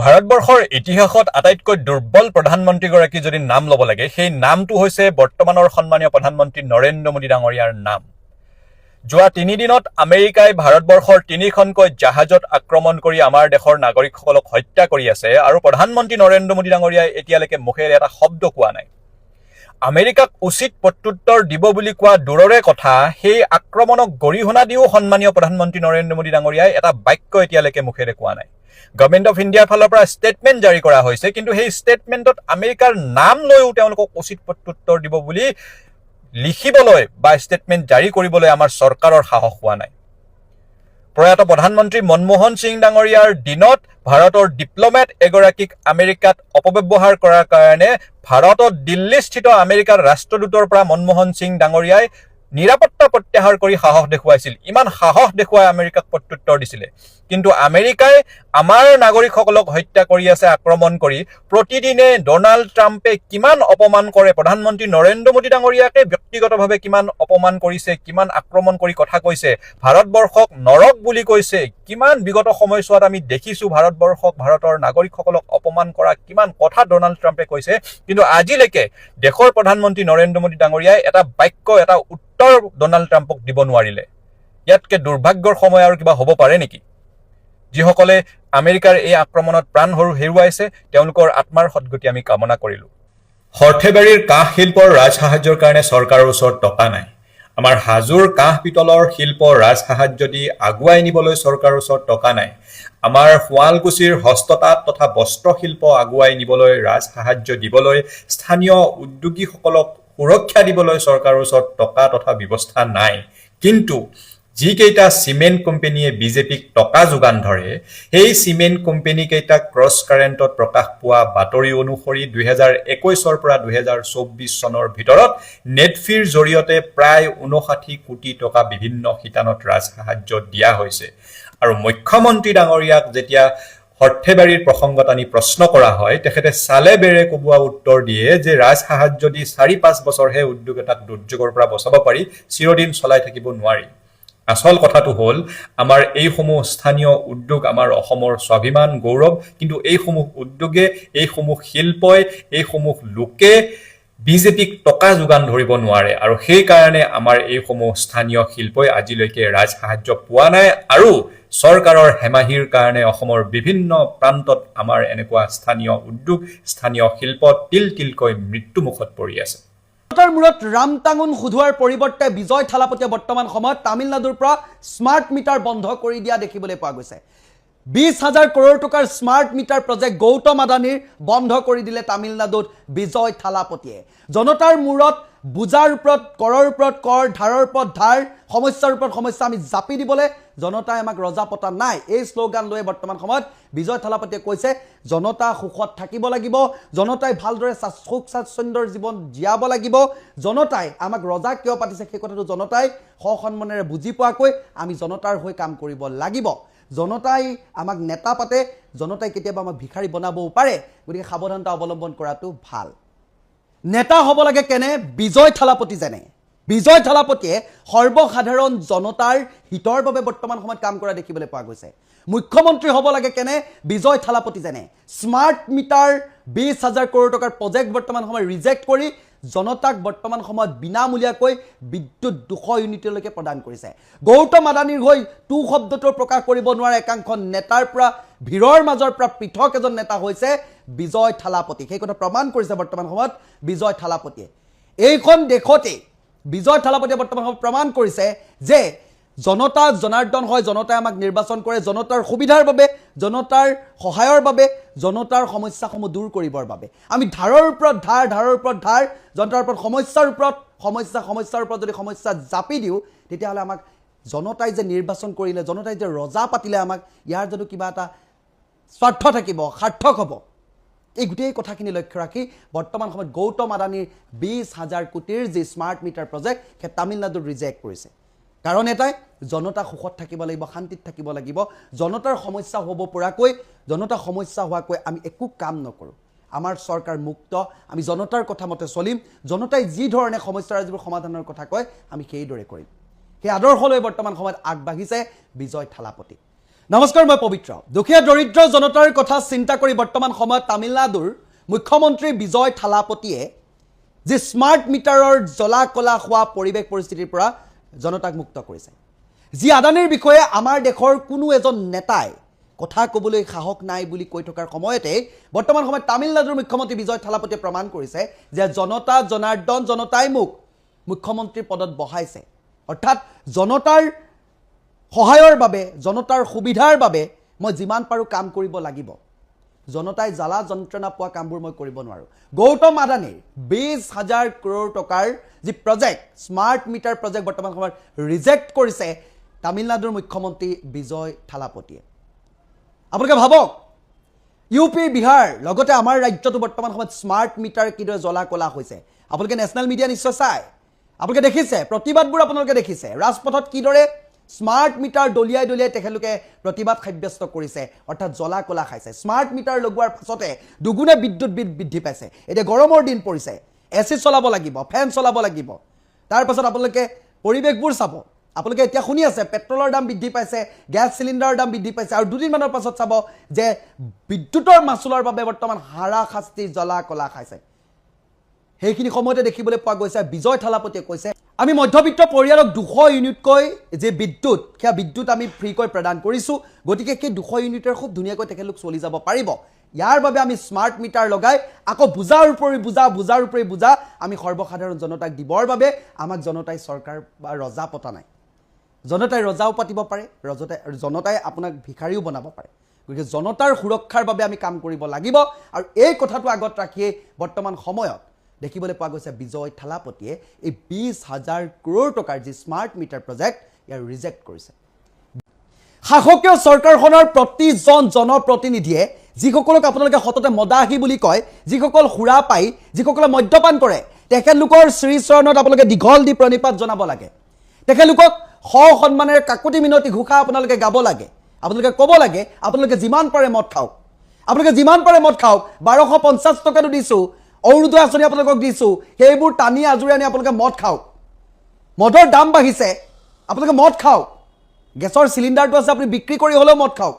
ভাৰতবৰ্ষৰ ইতিহাসত আটাইতকৈ দুৰ্বল প্ৰধানমন্ত্ৰীগৰাকী যদি নাম ল'ব লাগে সেই নামটো হৈছে বৰ্তমানৰ সন্মানীয় প্ৰধানমন্ত্ৰী নৰেন্দ্ৰ মোদী ডাঙৰীয়াৰ নাম। যোৱা 3 দিনত আমেৰিকাই ভাৰতবৰ্ষৰ 3খনকৈ জাহাজত আক্ৰমণ কৰি আমাৰ দেশৰ নাগৰিকসকলক হত্যা কৰি আছে আৰু প্ৰধানমন্ত্ৰী নৰেন্দ্ৰ মোদী ডাঙৰীয়াই এতিয়ালৈকে মুখেৰে এটা শব্দ কোৱা নাই। আমেৰিকাক উচিত প্ৰত্যুত্তৰ দিব বুলি কোৱা দূৰৰে কথা, সেই আক্ৰমণক গৰিহণা দিও সন্মানীয় প্ৰধানমন্ত্ৰী নৰেন্দ্ৰ মোদী ডাঙৰীয়াই এটা বাক্য এতিয়ালৈকে মুখেৰে কোৱা নাই। গভৰ্ণমেণ্ট অফ ইণ্ডিয়াৰ ফালৰ পৰা ষ্টেটমেণ্ট জাৰি কৰা হৈছে, কিন্তু সেই ষ্টেটমেণ্টত আমেৰিকাৰ নাম লৈও তেওঁলোকক উচিত প্ৰত্যুত্তৰ দিব বুলি লিখিবলৈ বা ষ্টেটমেণ্ট জাৰি কৰিবলৈ আমাৰ চৰকাৰৰ সাহস হোৱা নাই। প্ৰয়াত প্ৰধানমন্ত্ৰী মনমোহন সিং ডাঙৰীয়াৰ দিনত ভাৰতৰ ডিপ্ল'মেট এগৰাকীক আমেৰিকাত অপব্যৱহাৰ কৰাৰ কাৰণে ভাৰতত দিল্লীস্থিত আমেৰিকাৰ ৰাষ্ট্ৰদূতৰ পৰা মনমোহন সিং ডাঙৰীয়াই নিৰাপত্তা প্ৰত্যাহাৰ কৰি সাহস দেখুৱাইছিল। ইমান সাহস দেখুৱাই আমেৰিকাক প্ৰত্যুত্তৰ দিছিলে, কিন্তু আমেৰিকাই আমাৰ নাগৰিকসকলক হত্যা কৰি আছে আক্ৰমণ কৰি। প্ৰতিদিনে ডনাল্ড ট্ৰাম্পে কিমান অপমান কৰে, প্ৰধানমন্ত্ৰী নৰেন্দ্ৰ মোদী ডাঙৰীয়াকে ব্যক্তিগতভাৱে কিমান অপমান কৰিছে, কিমান আক্ৰমণ কৰি কথা কৈছে, ভাৰতবৰ্ষক নৰক বুলি কৈছে। কিমান বিগত সময়ছোৱাত আমি দেখিছোঁ ভাৰতবৰ্ষক, ভাৰতৰ নাগৰিকসকলক অপমান কৰা কিমান কথা ডনাল্ড ট্ৰাম্পে কৈছে, কিন্তু আজিলৈকে দেশৰ প্ৰধানমন্ত্ৰী নৰেন্দ্ৰ মোদী ডাঙৰীয়াই এটা বাক্য, এটা উত্তৰ ডনাল্ড ট্ৰাম্পক দিব নোৱাৰিলে। ইয়াতকে দুৰ্ভাগ্যৰ সময় আৰু কিবা হ'ব পাৰে নেকি? যিসকলে আমেৰিকাৰ এই আক্ৰমণত প্ৰাণ হেৰুৱাইছে তেওঁলোকৰ আত্মাৰ সদ্গতি আমি কামনা কৰিলোঁ। সৰ্থেবাৰীৰ কাঁহ শিল্পৰ ৰাজসাহায্যৰ কাৰণে চৰকাৰৰ ওচৰত টকা নাই। আমাৰ হাজোৰ কাঁহ পিতলৰ শিল্প ৰাজসাহায্য দি আগুৱাই নিবলৈ চৰকাৰৰ ওচৰত টকা নাই। আমাৰ শুৱালকুছিৰ হস্ততাঁত তথা বস্ত্ৰ শিল্প আগুৱাই নিবলৈ, ৰাজসাহায্য দিবলৈ, স্থানীয় উদ্যোগীসকলক সুৰক্ষা দিবলৈ চৰকাৰৰ ওচৰত টকা তথা ব্যৱস্থা নাই। কিন্তু যিকেইটা চিমেণ্ট কোম্পানীয়ে বিজেপিক টকা যোগান ধৰে, সেই চিমেণ্ট কোম্পানীকেইটাক ক্ৰছ কাৰেণ্টত প্ৰকাশ পোৱা বাতৰি অনুসৰি 2021 পৰা 2024 চনৰ ভিতৰত নেটফিৰ জৰিয়তে প্ৰায় 59 কোটি টকা বিভিন্ন শিতানত ৰাজসাহায্য দিয়া হৈছে। আৰু মুখ্যমন্ত্ৰী ডাঙৰীয়াক যেতিয়া সৰ্থেবাৰীৰ প্ৰসংগত আনি প্ৰশ্ন কৰা হয়, তেখেতে চালে বেৰে কোবোৱা উত্তৰ দিয়ে যে ৰাজসাহায্য দি 4-5 বছৰহে উদ্যোগ এটাক দুৰ্যোগৰ পৰা বচাব পাৰি, চিৰদিন চলাই থাকিব নোৱাৰি। আচল কথাটো হ'ল আমাৰ এইসমূহ স্থানীয় উদ্যোগ আমাৰ অসমৰ স্বাভিমান গৌৰৱ, কিন্তু এইসমূহ উদ্যোগে, এইসমূহ শিল্পই, এইসমূহ লোকে বিজেপিক টকা যোগান ধৰিব নোৱাৰে। আৰু সেইকাৰণে আমাৰ এইসমূহ স্থানীয় শিল্পই আজিলৈকে ৰাজসাহায্য পোৱা নাই। আৰু চৰকাৰৰ হেমাহিৰ কাৰণে অসমৰ বিভিন্ন প্ৰান্তত আমাৰ এনেকুৱা স্থানীয় উদ্যোগ, স্থানীয় শিল্প তিল তিলকৈ মৃত্যুমুখত পৰি আছে। মূৰত ৰামটাঙোন সোধোৱাৰ পৰিৱৰ্তে বিজয় থালাপতিয়ে বৰ্তমান সময়ত তামিলনাডুৰ পৰা স্মাৰ্ট মিটাৰ বন্ধ কৰি দিয়া দেখিবলৈ পোৱা গৈছে। 20,000 কৰোৰ টকাৰ স্মাৰ্ট মিটাৰ প্ৰজেক্ট গৌতম আদানীৰ বন্ধ কৰি দিলে তামিলনাডুত বিজয় থালাপতিয়ে। জনতাৰ মূৰত বুজাৰ ওপৰত কৰৰ ওপৰত কৰ, ধাৰৰ ওপৰত ধাৰ, সমস্যাৰ ওপৰত সমস্যা আমি জাপি দিবলৈ জনতাই আমাক ৰজা পতা নাই, এই শ্লোগান লৈ বৰ্তমান সময়ত বিজয় থালাপতিয়ে কৈছে জনতা সুখত থাকিব লাগিব, জনতাই ভালদৰে সুখ স্বাচ্ছন্দ্যৰ জীৱন জীয়াব লাগিব, জনতাই আমাক ৰজা কিয় পাতিছে সেই কথাটো জনতাই সসন্মানেৰে বুজি পোৱাকৈ আমি জনতাৰ হৈ কাম কৰিব লাগিব। জনতাই আমাক নেতা পাতে, জনতাই কেতিয়াবা আমাক ভিখাৰী বনাবও পাৰে, গতিকে সাৱধানতা অৱলম্বন কৰাটো ভাল। নেতা হ'ব লাগে কেনে? বিজয় থালাপতি যেনে। বিজয় থালাপতিয়ে সৰ্বসাধাৰণ জনতাৰ হিতৰ বাবে বৰ্তমান সময়ত কাম কৰা দেখিবলৈ পোৱা গৈছে। মুখ্যমন্ত্ৰী হ'ব লাগে কেনে? বিজয় থালাপতি যেনে। স্মাৰ্ট মিটাৰ 20,000 কৰোৰ টকাৰ প্ৰজেক্ট বৰ্তমান সময়ত ৰিজেক্ট কৰি জনতাক বৰ্তমান সময়ত বিনামূলীয়াকৈ বিদ্যুৎ 200 ইউনিটলৈকে প্ৰদান কৰিছে। গৌতম আদানীৰ হৈ টু শব্দটো প্ৰকাশ কৰিব নোৱাৰে একাংশ নেতাৰ পৰা, ভিৰৰ মাজৰ পৰা পৃথক এজন নেতা হৈছে বিজয় থালাপতি। সেই কথা প্ৰমাণ কৰিছে বৰ্তমান সময়ত বিজয় থালাপতিয়ে। এইখন দেশতে বিজয় থালাপতিয়ে বৰ্তমান সময়ত প্ৰমাণ কৰিছে যে জনতা জনাৰ্দন হয়, জনতাই আমাক নিৰ্বাচন কৰে জনতাৰ সুবিধাৰ বাবে, জনতাৰ সহায়ৰ বাবে, জনতাৰ সমস্যাসমূহ দূৰ কৰিবৰ বাবে। আমি ধাৰৰ ওপৰত ধাৰ, ধাৰৰ ওপৰত ধাৰ, জনতাৰ ওপৰত সমস্যাৰ ওপৰত সমস্যা, সমস্যাৰ ওপৰত যদি সমস্যা জাপি দিওঁ, তেতিয়াহ'লে আমাক জনতাই যে নিৰ্বাচন কৰিলে, জনতাই যে ৰজা পাতিলে, আমাক ইয়াৰ যদি কিবা এটা স্বাৰ্থ থাকিব, সাৰ্থক হ'ব। এই গোটেই কথাখিনি লক্ষ্য ৰাখি বৰ্তমান সময়ত গৌতম আদানীৰ 20,000 কোটিৰ যি স্মাৰ্ট মিটাৰ প্ৰজেক্ট সেই তামিলনাডুত ৰিজেক্ট কৰিছে। কাৰণ এটাই, জনতা সুখত থাকিব লাগিব, শান্তিত থাকিব লাগিব, জনতাৰ সমস্যা হ'ব পৰাকৈ, জনতা সমস্যা হোৱাকৈ আমি একো কাম নকৰোঁ। আমাৰ চৰকাৰ মুক্ত, আমি জনতাৰ কথা মতে চলিম, জনতাই যি ধৰণে সমস্যাৰ যিবোৰ সমাধানৰ কথা কয় আমি সেইদৰে কৰিম। সেই আদৰ্শ লৈ বৰ্তমান সময়ত আগবাঢ়িছে বিজয় থালাপতি। নমস্কাৰ, মই পবিত্ৰ। দুখীয়া দৰিদ্ৰ জনতাৰ কথা চিন্তা কৰি বৰ্তমান সময়ত তামিলনাডুৰ মুখ্যমন্ত্ৰী বিজয় থালাপতিয়ে যি স্মাৰ্ট মিটাৰৰ জ্বলা কলা হোৱা পৰিৱেশ পৰিস্থিতিৰ পৰা জনতাক মুক্ত কৰিছে। যি আদানীৰ বিষয়ে আমাৰ দেশৰ কোনো এজন নেতাই কথা ক'বলৈ সাহস নাই বুলি কৈ থকাৰ সময়তে বৰ্তমান সময়ত তামিলনাডুৰ মুখ্যমন্ত্ৰী বিজয় থালাপতিয়ে প্ৰমাণ কৰিছে যে জনতা জনাৰ্দন, জনতাই মোক মুখ্যমন্ত্ৰীৰ পদত বহাইছে। অৰ্থাৎ জনতাৰ সহায়ৰ বাবে, জনতাৰ সুবিধাৰ বাবে মই যিমান পাৰোঁ কাম কৰিব লাগিব। জনতাই জ্বালা যন্ত্ৰণা পোৱা কামবোৰ মই কৰিব নোৱাৰোঁ। গৌতম আদানীৰ 20,000 কৰোৰ টকাৰ যি প্ৰজেক্ট, স্মাৰ্ট মিটাৰ প্ৰজেক্ট বৰ্তমান সময়ত ৰিজেক্ট কৰিছে তামিলনাডুৰ মুখ্যমন্ত্ৰী বিজয় থালাপতিয়ে। আপোনালোকে ভাবক, ইউ পি, বিহাৰ লগতে আমাৰ ৰাজ্যটো বৰ্তমান সময়ত স্মাৰ্ট মিটাৰ কিদৰে জ্বলা কলা হৈছে। আপোনালোকে নেশ্যনেল মিডিয়া নিশ্চয় চায়, আপোনালোকে দেখিছে, প্ৰতিবাদবোৰ আপোনালোকে দেখিছে, ৰাজপথত কিদৰে স্মাৰ্ট মিটাৰ দলিয়াই দলিয়াই তেখেতলোকে প্ৰতিবাদ সাব্যস্ত কৰিছে, অৰ্থাৎ জ্বলা কলা খাইছে। স্মাৰ্ট মিটাৰ লগোৱাৰ পাছতে দুগুণে বিদ্যুৎ বিল বৃদ্ধি পাইছে। এতিয়া গৰমৰ দিন পৰিছে, AC চলাব লাগিব, ফেন চলাব লাগিব। তাৰপাছত আপোনালোকে পৰিৱেশবোৰ চাব। আপোনালোকে এতিয়া শুনি আছে পেট্ৰলৰ দাম বৃদ্ধি পাইছে, গেছ চিলিণ্ডাৰৰ দাম বৃদ্ধি পাইছে, আৰু দুদিনমানৰ পাছত চাব যে বিদ্যুতৰ মাচুলৰ বাবে বৰ্তমান হাৰাশাস্তি জ্বলা কলা খাইছে। সেইখিনি সময়তে দেখিবলৈ পোৱা গৈছে বিজয় থালাপতিয়ে কৈছে, আমি মধ্যবিত্ত পৰিয়ালক 200 ইউনিটকৈ যে বিদ্যুৎ, সেয়া বিদ্যুৎ আমি ফ্ৰীকৈ প্ৰদান কৰিছোঁ। গতিকে সেই 200 ইউনিটেৰে খুব ধুনীয়াকৈ তেখেতলোক চলি যাব পাৰিব। ইয়াৰ বাবে আমি স্মাৰ্ট মিটাৰ লগাই আকৌ বুজাৰ উপৰি বুজা আমি সৰ্বসাধাৰণ জনতাক দিবৰ বাবে আমাক জনতাই চৰকাৰ বা ৰজা পতা নাই। জনতাই ৰজাও পাতিব পাৰে, জনতাই আপোনাক ভিখাৰীও বনাব পাৰে। গতিকে জনতাৰ সুৰক্ষাৰ বাবে আমি কাম কৰিব লাগিব। আৰু এই কথাটো আগত ৰাখিয়ে বৰ্তমান সময়ত দেখিবলৈ পোৱা গৈছে বিজয় থালাপতিয়ে এই 20,000 কৰোৰ টকাৰ যি স্মাৰ্ট মিটাৰ প্ৰজেক্ট ইয়াৰ ৰিজেক্ট কৰিছে। শাসকীয় চৰকাৰখনৰ প্ৰতিজন জনপ্ৰতিনিধিয়ে যিসকলক আপোনালোকে সততে মদাহী বুলি কয়, যিসকল সুৰা পাই, যিসকলে মদ্যপান কৰে, তেখেতলোকৰ শ্ৰীচৰণত আপোনালোকে দীঘল দি প্ৰণিপাত জনাব লাগে। তেখেতলোকক সন্মানেৰে কাকুতি মিনতি ঘোষা আপোনালোকে গাব লাগে। আপোনালোকে ক'ব লাগে আপোনালোকে যিমান পাৰে মদ খাওক, আপোনালোকে যিমান পাৰে মদ খাওক। 1250 টকাটো দিছোঁ, অৰুণোদয় আঁচনি আপোনালোকক দিছোঁ, সেইবোৰ টানি আজুৰি আনি আপোনালোকে মদ খাওক। মদৰ দাম বাঢ়িছে, আপোনালোকে মদ খাওক। গেছৰ চিলিণ্ডাৰটো আছে, আপুনি বিক্ৰী কৰি হ'লেও মদ খাওক।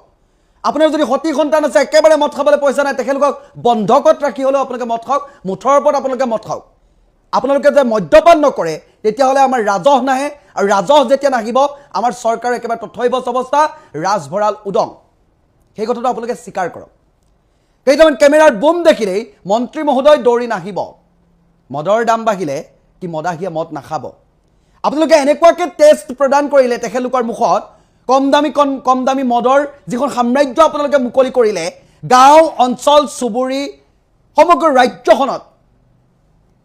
আপোনাৰ যদি সতি সন্তান আছে, একেবাৰে মদ খাবলৈ পইচা নাই, তেখেতলোকক বন্ধকত ৰাখি হ'লেও আপোনালোকে মদ খাওক, মুঠৰ ওপৰত আপোনালোকে মদ খাওক। আপোনালোকে যে মদ্যপান নকৰে তেতিয়াহ'লে আমাৰ ৰাজহ নাহে, আৰু ৰাজহ যেতিয়া নাহিব আমাৰ চৰকাৰৰ একেবাৰে তথৈবচ অৱস্থা, ৰাজভঁৰাল উদং। সেই কথাটো আপোনালোকে স্বীকাৰ কৰক। কেইটামান কেমেৰাৰ বুম দেখিলেই মন্ত্ৰী মহোদয় দৌৰি নাহিব। মদৰ দাম বাঢ়িলে কি মদাহীয়ে মদ নাখাব। আপোনালোকে এনেকুৱাকৈ টেষ্ট প্ৰদান কৰিলে তেখেতলোকৰ মুখত, কম দামী মদৰ যিখন সাম্ৰাজ্য আপোনালোকে মুকলি কৰিলে, গাঁও অঞ্চল চুবুৰী সমগ্ৰ ৰাজ্যখনত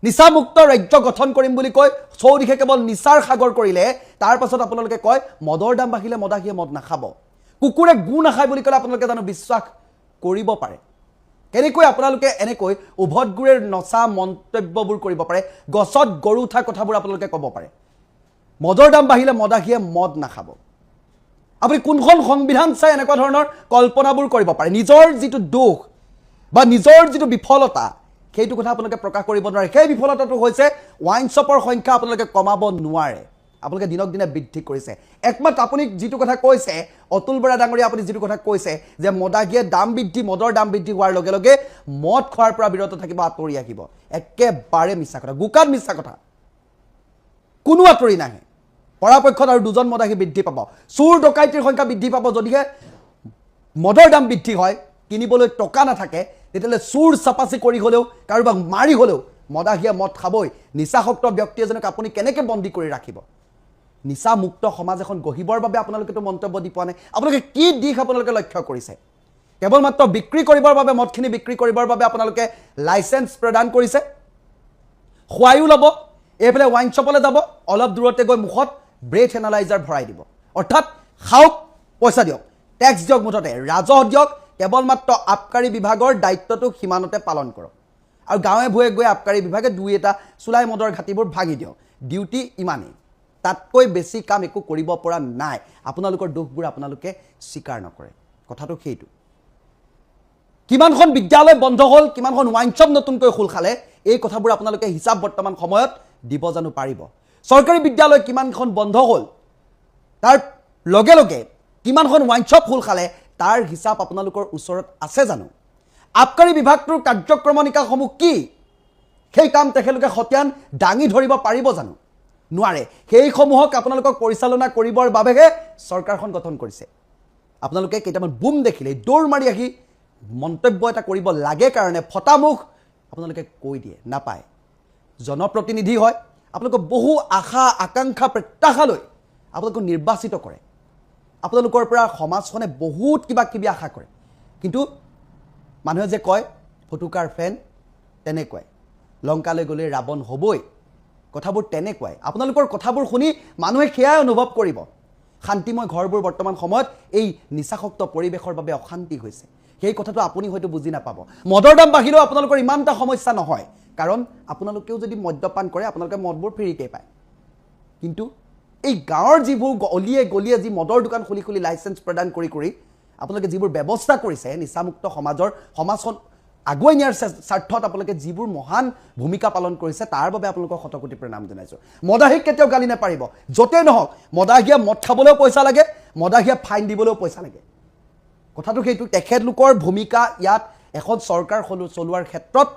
নিচামুক্ত ৰাজ্য গঠন কৰিম বুলি কৈ চৌদিশে কেৱল নিচাৰ সাগৰ কৰিলে। তাৰ পাছত আপোনালোকে কয় মদৰ দাম বাঢ়িলে মদাহীয়ে মদ নাখাব। কুকুৰে গু নাখায় বুলি ক'লে আপোনালোকে জানো বিশ্বাস কৰিব পাৰে? কেনেকৈ আপোনালোকে এনেকৈ উভত গুৰেৰ নচা মন্তব্যবোৰ কৰিব পাৰে? গছত গৰু উঠা কথাবোৰ আপোনালোকে ক'ব পাৰে? মদৰ দাম বাঢ়িলে মদাহীয়ে মদ নাখাব। আপুনি কোনখন সংবিধান চাই এনেকুৱা ধৰণৰ কল্পনাবোৰ কৰিব পাৰে? নিজৰ যিটো দুখ বা নিজৰ যিটো বিফলতা, সেইটো কথা আপোনালোকে প্ৰকাশ কৰিব নোৱাৰে। সেই বিফলতাটো হৈছে ৱাইন শ্বপৰ সংখ্যা আপোনালোকে কমাব নোৱাৰে, আপোনালোকে দিনক দিনে বৃদ্ধি কৰিছে। একমাত্ৰ আপুনি যিটো কথা কৈছে, অতুল বৰা ডাঙৰীয়া, আপুনি যিটো কথা কৈছে যে মদাহীয়ে দাম বৃদ্ধি, মদৰ দাম বৃদ্ধি হোৱাৰ লগে লগে মদ খোৱাৰ পৰা বিৰত থাকিব, আঁতৰি আহিব, একেবাৰে মিছা কথা, গোকাত মিছা কথা। কোনো আঁতৰি নাহে। পৰাপক্ষত আৰু 2জন মদাহী বৃদ্ধি পাব, চুৰ ডকাইতিৰ সংখ্যা বৃদ্ধি পাব। যদিহে মদৰ দাম বৃদ্ধি হয়, কিনিবলৈ টকা নাথাকে, তেতিয়াহ'লে চুৰ চাপাচি কৰি হ'লেও, কাৰোবাক মাৰি হ'লেও মদাহীয়ে মদ খাবই। নিচাসক্ত ব্যক্তি এজনক আপুনি কেনেকৈ বন্দী কৰি ৰাখিব? নিচামুক্ত সমাজ এখন গঢ়িবৰ বাবে আপোনালোকেতো মন্তব্য দি পোৱা নাই। আপোনালোকে কি দিশ আপোনালোকে লক্ষ্য কৰিছে? কেৱল মাত্ৰ বিক্ৰী কৰিবৰ বাবে, মদখিনি বিক্ৰী কৰিবৰ বাবে আপোনালোকে লাইচেঞ্চ প্ৰদান কৰিছে। খুৱাইও ল'ব, এইফালে ৱাইন শ্বপলৈ যাব, অলপ দূৰতে গৈ মুখত ব্ৰেথ এনালাইজাৰ ভৰাই দিব। অৰ্থাৎ খাওক, পইচা দিয়ক, টেক্স দিয়ক, মুঠতে ৰাজহ দিয়ক। কেৱল মাত্ৰ আবকাৰী বিভাগৰ দায়িত্বটো সিমানতে পালন কৰক, আৰু গাঁৱে ভূঞে গৈ আবকাৰী বিভাগে 2-এটা চুলাই মদৰ ঘাটিবোৰ ভাঙি দিয়ক। ডিউটি ইমানেই, তাতকৈ বেছি কাম একো কৰিব পৰা নাই। আপোনালোকৰ দুখবোৰ আপোনালোকে স্বীকাৰ নকৰে, কথাটো সেইটো। কিমানখন বিদ্যালয় বন্ধ হ'ল, কিমানখন ৱাইন শ্বপ নতুনকৈ খোল খালে, এই কথাবোৰ আপোনালোকে হিচাপ বৰ্তমান সময়ত দিব জানো পাৰিব? চৰকাৰী বিদ্যালয় কিমানখন বন্ধ হ'ল, তাৰ লগে লগে কিমানখন ৱাইন শ্বপ খোল খালে তাৰ হিচাপ আপোনালোকৰ ওচৰত আছে জানো আবকাৰী বিভাগটোৰ কাৰ্যক্ৰমণিকাসমূহ কি সেই কাম তেখেতলোকে খতিয়ান দাঙি ধৰিব পাৰিব জানো নোৱাৰে সেইসমূহক আপোনালোকক পৰিচালনা কৰিবৰ বাবেহে চৰকাৰখন গঠন কৰিছে আপোনালোকে কেইটামান বুম দেখিলে দৌৰ মাৰি আহি মন্তব্য এটা কৰিব লাগে কাৰণে ফটামুখ আপোনালোকে কৈ দিয়ে নাপায় জনপ্ৰতিনিধি হয় আপোনালোকক বহু আশা আকাংক্ষা প্ৰত্যাশা লৈ আপোনালোকক নিৰ্বাচিত কৰে আপোনালোকৰ পৰা সমাজখনে বহুত কিবা কিবি আশা কৰে কিন্তু মানুহে যে কয় ফটুকাৰ ফেন তেনেকুৱাই লংকালৈ গ'লে ৰাৱণ হ'বই কথাবোৰ তেনেকুৱাই আপোনালোকৰ কথাবোৰ শুনি মানুহে সেয়াই অনুভৱ কৰিব শান্তিময় ঘৰবোৰ বৰ্তমান সময়ত এই নিচাসক্ত পৰিৱেশৰ বাবে অশান্তি হৈছে সেই কথাটো আপুনি হয়তো বুজি নাপাব মদৰ দাম বাঢ়িলেও আপোনালোকৰ ইমান এটা সমস্যা নহয় কাৰণ আপোনালোকেও যদি মদ্যপান কৰে আপোনালোকে মদবোৰ ফ্ৰীকৈ পায় কিন্তু এই গাঁৱৰ যিবোৰ অলিয়ে গলিয়ে যি মদৰ দোকান খুলি খুলি লাইচেন্স প্ৰদান কৰি আপোনালোকে যিবোৰ ব্যৱস্থা কৰিছে নিচামুক্ত সমাজখন আগুৱাই নিয়াৰ স্বাৰ্থত আপোনালোকে যিবোৰ মহান ভূমিকা পালন কৰিছে তাৰ বাবে আপোনালোকক শতকোটি প্ৰণাম জনাইছোঁ মদাহীক কেতিয়াও গালি নাপাৰিব য'তেই নহওক মদাহীয়ে মদ খাবলৈও পইচা লাগে মদাহীয়ে ফাইন দিবলৈও পইচা লাগে কথাটো সেইটো তেখেতলোকৰ ভূমিকা ইয়াত এখন চৰকাৰ চলোৱাৰ ক্ষেত্ৰত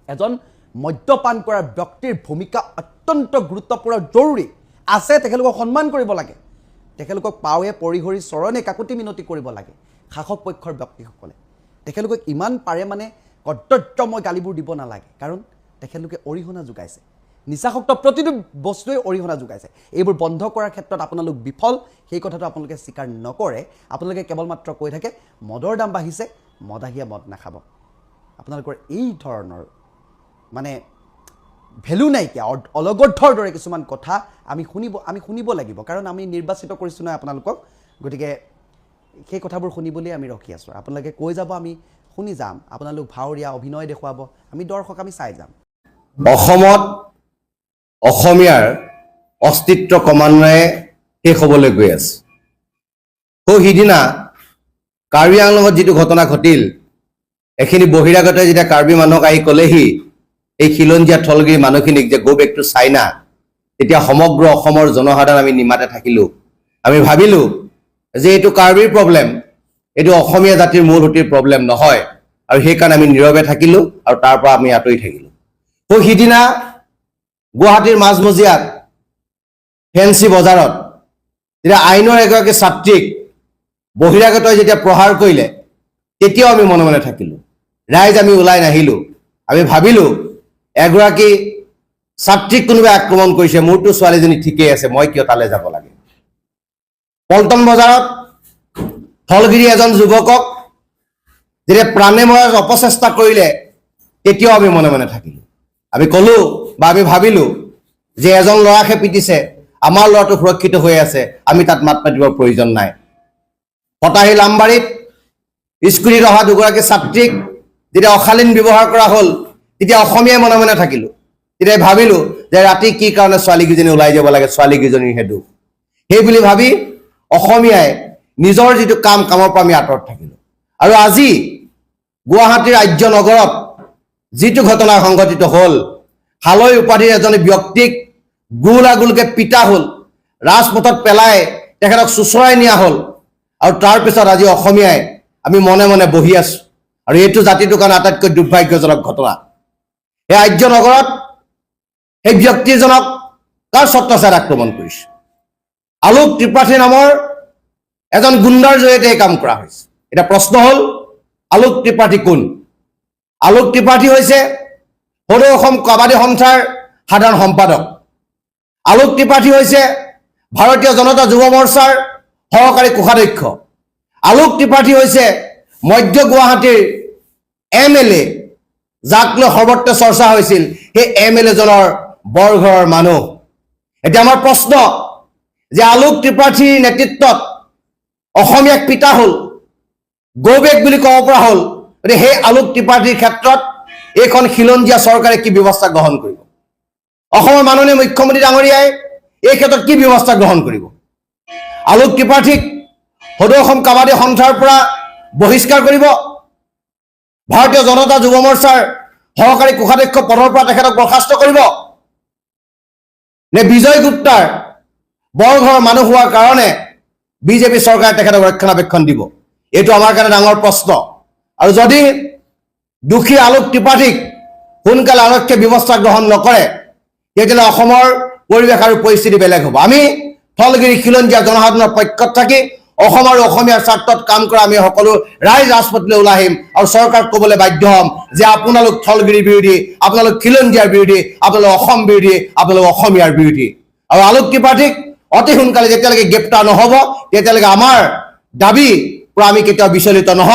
এজন মদ্যপান কৰা ব্যক্তিৰ ভূমিকা অত্যন্ত গুৰুত্বপূৰ্ণ জৰুৰী আছে তেখেতলোকক সন্মান কৰিব লাগে তেখেতলোকক পাৱে পৰিহৰি চৰণে কাকুতি মিনতি কৰিব লাগে শাসক পক্ষৰ ব্যক্তিসকলে তেখেতলোকক ইমান পাৰে মানে কৰ্তব্যময় গালিবোৰ দিব নালাগে কাৰণ তেখেতলোকে অৰিহণা যোগাইছে নিচাসক্ত প্ৰতিটো বস্তুৱে অৰিহণা যোগাইছে এইবোৰ বন্ধ কৰাৰ ক্ষেত্ৰত আপোনালোক বিফল সেই কথাটো আপোনালোকে স্বীকাৰ নকৰে আপোনালোকে কেৱল মাত্ৰ কৈ থাকে মদৰ দাম বাঢ়িছে মদাহীয়ে মদ নাখাব আপোনালোকৰ এই ধৰণৰ মানে ভেলু নাইকিয়া অলগদ্ধৰ দৰে কিছুমান কথা আমি শুনিব লাগিব কাৰণ আমি নিৰ্বাচিত কৰিছোঁ নহয় আপোনালোকক গতিকে সেই কথাবোৰ শুনিবলৈ আমি ৰখি আছোঁ আপোনালোকে কৈ যাব আমি শুনি যাম আপোনালোক ভাওৰীয়া অভিনয় দেখুৱাব আমি দৰ্শক আমি চাই যাম অসমত অসমীয়াৰ অস্তিত্ব ক্ৰমান্বয়ে শেষ হ'বলৈ গৈ আছে সিদিনা কাৰ্বি আংলঙত যিটো ঘটনা ঘটিল এখিনি বহিৰাগতে যেতিয়া কাৰ্বি মানুহক আহি ক'লেহি এই খিলঞ্জীয়া থলগিৰি মানুহখিনিক যে গো বেক টু চাইনা তেতিয়া সমগ্ৰ অসমৰ জনসাধাৰণ আমি নিমাতে থাকিলোঁ আমি ভাবিলোঁ যে এইটো কাৰ্বিৰ প্ৰব্লেম এইটো অসমীয়া জাতিৰ মূল সুঁতিৰ প্ৰব্লেম নহয় আৰু সেইকাৰণে আমি নীৰৱে থাকিলোঁ আৰু তাৰ পৰা আমি আঁতৰি থাকিলোঁ সিদিনা গুৱাহাটীৰ মাজমজিয়াত ফেঞ্চি বজাৰত যেতিয়া আইনৰ এগৰাকী ছাত্ৰীক বহিৰাগতই যেতিয়া প্ৰহাৰ কৰিলে তেতিয়াও আমি মনে মনে থাকিলোঁ ৰাইজ আমি ওলাই নাহিলোঁ আমি ভাবিলোঁ এগৰাকী ছাত্ৰীক কোনোবাই আক্ৰমণ কৰিছে মোৰতো ছোৱালীজনী ঠিকেই আছে মই কিয় তালৈ যাব লাগে পল্টন বজাৰত থলগিৰি এজন যুৱকক যেতিয়া প্ৰাণে মৰাৰ অপচেষ্টা কৰিলে তেতিয়াও আমি মনে মনে থাকিলোঁ আমি ক'লোঁ বা আমি ভাবিলোঁ যে এজন ল'ৰাকহে পিটিছে আমাৰ ল'ৰাটো সুৰক্ষিত হৈ আছে আমি তাত মাত মাতিবৰ প্ৰয়োজন নাই ফটাহীল আমবাৰীত স্কুলত অহা দুগৰাকী ছাত্ৰীক যেতিয়া অশালীন ব্যৱহাৰ কৰা হ'ল তেতিয়া অসমীয়াই মনে মনে থাকিলোঁ তেতিয়া ভাবিলোঁ যে ৰাতি কি কাৰণে ছোৱালীকেইজনী ওলাই যাব লাগে ছোৱালীকেইজনীৰহে দুখ সেই বুলি ভাবি অসমীয়াই নিজৰ যিটো কামৰ পৰা আমি আঁতৰত থাকিলোঁ আৰু আজি গুৱাহাটীৰ আৰ্য নগৰত যিটো ঘটনা সংঘটিত হ'ল হালৈ উপাধিৰ এজন ব্যক্তিক গোলাগুলকৈ পিটা হ'ল ৰাজপথত পেলাই তেখেতক চুচৰাই নিয়া হ'ল আৰু তাৰপিছত আজি অসমীয়াই আমি মনে মনে বহি আছোঁ আৰু এইটো জাতিটোৰ কাৰণে আটাইতকৈ দুৰ্ভাগ্যজনক ঘটনা এই আৰ্য নগৰত সেই ব্যক্তিজনক কাৰ ছত্ৰছায়াত আক্ৰমণ কৰিছে আলোক ত্ৰিপাঠী নামৰ এজন গুণ্ডাৰ জৰিয়তে এই কাম কৰা হৈছে এটা প্ৰশ্ন হ'ল আলোক ত্ৰিপাঠী কোন আলোক ত্ৰিপাঠী হৈছে সদৌ অসম কাবাডী সন্থাৰ সাধাৰণ সম্পাদক আলোক ত্ৰিপাঠী হৈছে ভাৰতীয় জনতা যুৱ মৰ্চাৰ সহকাৰী কোষাধ্যক্ষ আলোক ত্ৰিপাঠী হৈছে মধ্য গুৱাহাটীৰ MLA যাক লৈ সৰ্বত্ৰ চৰ্চা হৈছিল সেই MLA জনৰ বৰঘৰৰ মানুহ এতিয়া আমাৰ প্ৰশ্ন যে আলোক ত্ৰিপাঠীৰ নেতৃত্বত অসমীয়াক পিতা হ'ল গৌবেক বুলি ক'ব পৰা হ'ল গতিকে সেই আলোক ত্ৰিপাঠীৰ ক্ষেত্ৰত এইখন খিলঞ্জীয়া চৰকাৰে কি ব্যৱস্থা গ্ৰহণ কৰিব অসমৰ মাননীয় মুখ্যমন্ত্ৰী ডাঙৰীয়াই এই ক্ষেত্ৰত কি ব্যৱস্থা গ্ৰহণ কৰিব আলোক ত্ৰিপাঠীক সদৌ অসম কাবাডী সন্থাৰ পৰা বহিষ্কাৰ কৰিব ভাৰতীয় জনতা যুৱ মৰ্চাৰ সহকাৰী কোষাধ্যক্ষ পদৰ পৰা তেখেতক বৰ্খাস্ত কৰিব নে বিজয় গুপ্তাৰ বৰঘৰৰ মানুহ হোৱাৰ কাৰণে বিজেপি চৰকাৰে তেখেতক ৰক্ষণাবেক্ষণ দিব এইটো আমাৰ কাৰণে ডাঙৰ প্ৰশ্ন আৰু যদি দুখী আলোক ত্ৰিপাঠীক সোনকালে আৰক্ষীয়ে ব্যৱস্থা গ্ৰহণ নকৰে তেতিয়াহ'লে অসমৰ পৰিৱেশ আৰু পৰিস্থিতি বেলেগ হ'ব আমি থলগিৰি খিলঞ্জীয়া জনসাধাৰণৰ পক্ষত থাকি অসম আৰু অসমীয়াৰ স্বাৰ্থত কাম কৰা আমি সকলো ৰাইজ ৰাজপথলৈ ওলাই আহিম আৰু চৰকাৰক ক'বলৈ বাধ্য হ'ম যে আপোনালোক থলগিৰি বিৰোধী আপোনালোক খিলঞ্জীয়াৰ বিৰোধী আপোনালোক অসম বিৰোধী আপোনালোক অসমীয়াৰ বিৰোধী আৰু আলোক ত্ৰিপাঠীক অতি সোনকালে যেতিয়ালৈকে গ্ৰেপ্তাৰ নহ'ব তেতিয়ালৈকে আমাৰ দাবী পৰা আমি কেতিয়াও বিচলিত নহ'ম